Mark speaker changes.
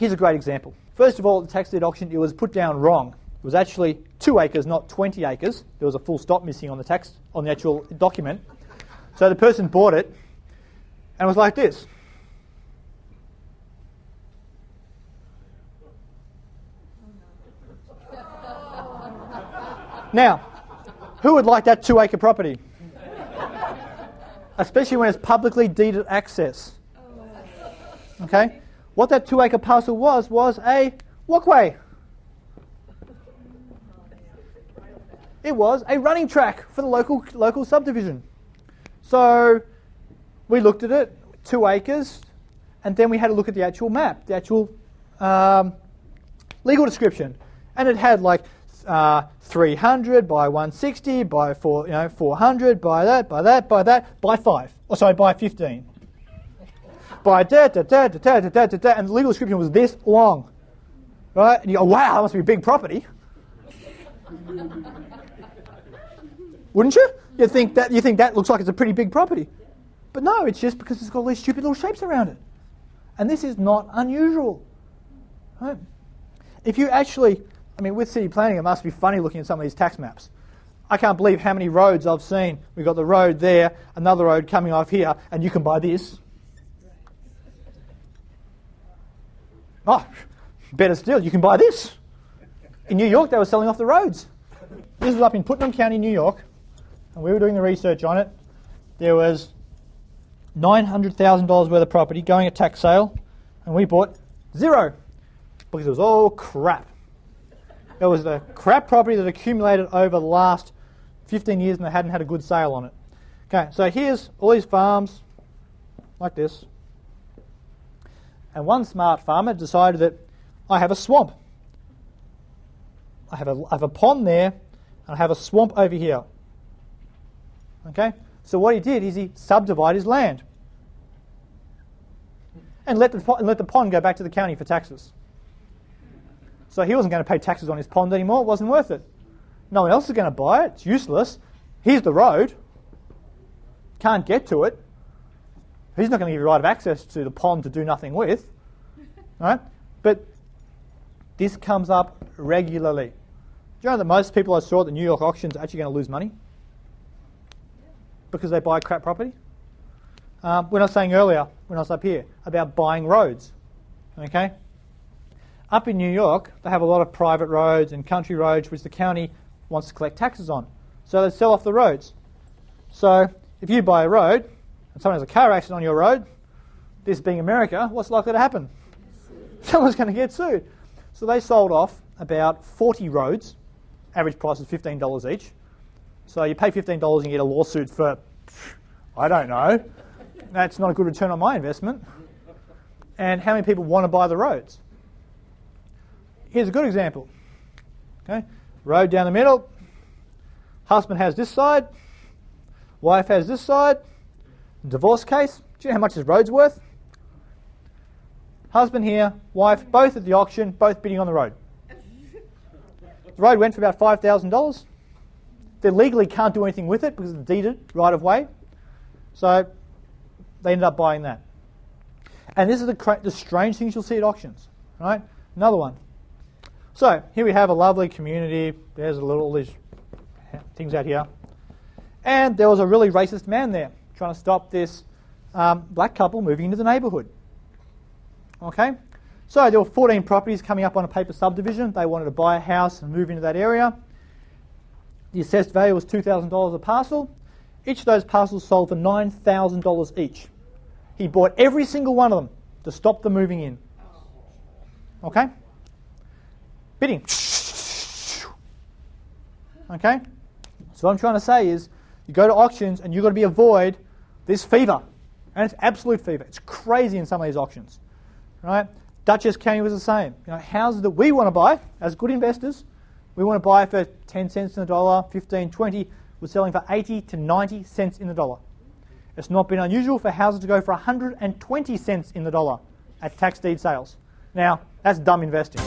Speaker 1: Here's a great example. First of all, at the tax deed auction, it was put down wrong. It was actually 2 acres, not 20 acres. There was a full stop missing on the actual document. So the person bought it, and it was like this. Now, who would like that 2 acre property? Especially when it's publicly deeded access. Okay? What that 2 acre parcel was a walkway. It was a running track for the local subdivision. So we looked at it, 2 acres, and then we had a look at the actual map, the actual legal description. And it had like 300 by 160 by 400 by that, by 5. Oh, sorry, by 15. By and the legal description was this long. Right? And you go, wow, that must be a big property. Wouldn't you? You think that looks like it's a pretty big property. But no, it's just because it's got all these stupid little shapes around it. And this is not unusual. Right? If you actually, with city planning, it must be funny looking at some of these tax maps. I can't believe how many roads I've seen. We've got the road there, another road coming off here, and you can buy this. Oh, better still, you can buy this. In New York, they were selling off the roads. This was up in Putnam County, New York, and we were doing the research on it. There was $900,000 worth of property going at tax sale, and we bought 0 because it was all crap. It was the crap property that accumulated over the last 15 years and they hadn't had a good sale on it. Okay, so here's all these farms like this. And one smart farmer decided that I have a swamp. I have a pond there, and I have a swamp over here. Okay? So what he did is he subdivided his land. And let the pond go back to the county for taxes. So he wasn't going to pay taxes on his pond anymore. It wasn't worth it. No one else is going to buy it. It's useless. Here's the road. Can't get to it. He's not going to give you right of access to the pond to do nothing with. Right? But this comes up regularly. Do you know that most people I saw at the New York auctions are actually going to lose money? Because they buy crap property? When I was saying earlier, when I was up here, about buying roads. Okay? Up in New York, they have a lot of private roads and country roads which the county wants to collect taxes on. So they sell off the roads. So if you buy a road and someone has a car accident on your road, this being America, what's likely to happen? Someone's going to get sued. So they sold off about 40 roads. Average price is $15 each. So you pay $15 and you get a lawsuit for, I don't know. That's not a good return on my investment. And how many people want to buy the roads? Here's a good example. Okay, road down the middle. Husband has this side. Wife has this side. Divorce case. Do you know how much this road's worth? Husband here, wife, both at the auction, both bidding on the road. The road went for about $5,000. They legally can't do anything with it because it's deeded right of way. So they ended up buying that. And this is the strange things you'll see at auctions. Right? Another one. So here we have a lovely community. There's all these things out here. And there was a really racist man there trying to stop this black couple moving into the neighbourhood. Okay? So there were 14 properties coming up on a paper subdivision. They wanted to buy a house and move into that area. The assessed value was $2,000 a parcel. Each of those parcels sold for $9,000 each. He bought every single one of them to stop them moving in. Okay? Bidding. Okay? So what I'm trying to say is, you go to auctions and you've got to avoid this fever. And it's absolute fever. It's crazy in some of these auctions. Right? Dutchess County was the same. Houses that we want to buy as good investors, we want to buy for 10 cents in the dollar, 15, 20. We're selling for 80 to 90 cents in the dollar. It's not been unusual for houses to go for 120 cents in the dollar at tax deed sales. Now, that's dumb investing.